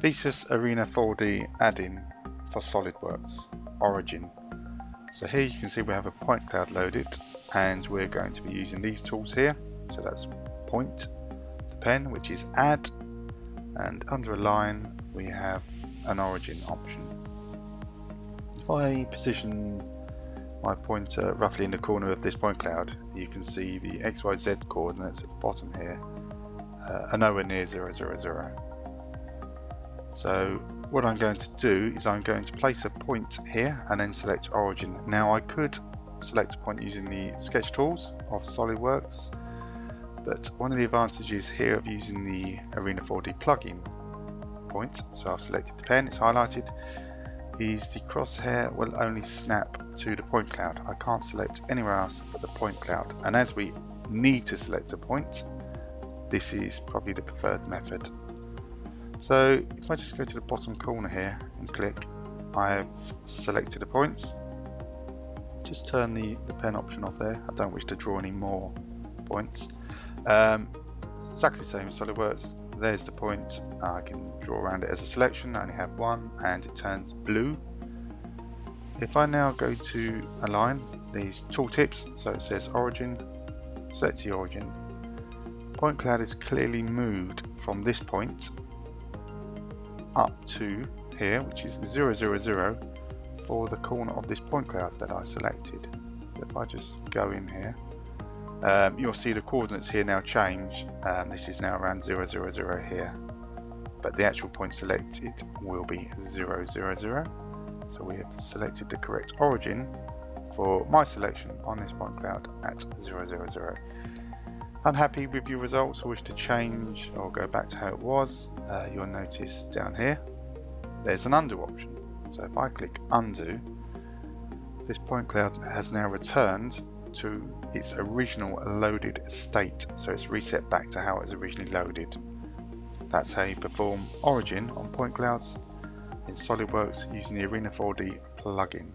Veesus Arena 4D add-in for SolidWorks Origin. So here you can see we have a point cloud loaded, and we're going to be using these tools here. So that's point, the pen, which is add, and under Align we have an origin option. If I position my pointer roughly in the corner of this point cloud, you can see the XYZ coordinates at the bottom here are nowhere near 0, 0, 0. So what I'm going to do is I'm going to place a point here and then select origin. Now I could select a point using the sketch tools of SolidWorks, but one of the advantages here of using the Arena 4D plugin point, so I've selected the pen, it's highlighted, is the crosshair will only snap to the point cloud. I can't select anywhere else but the point cloud, and as we need to select a point, this is probably the preferred method. So if I just go to the bottom corner here and click, I've selected a point. Just turn the pen option off there. I don't wish to draw any more points. Exactly the same as SolidWorks. There's the point. I can draw around it as a selection. I only have one and it turns blue. If I now go to Align, these tooltips, so it says origin, select the origin. Point cloud is clearly moved from this point up to here, which is 0, 0, 0 for the corner of this point cloud that I selected. If I just go in here, you'll see the coordinates here now change. This is now around 0, 0, 0 here, but the actual point selected will be 0, 0, 0. So we have selected the correct origin for my selection on this point cloud at 0, 0, 0. Unhappy with your results or wish to change or go back to how it was, you'll notice down here there's an undo option. So if I click undo, this point cloud has now returned to its original loaded state, so it's reset back to how it was originally loaded. That's how you perform origin on point clouds in SolidWorks using the Arena 4D plugin.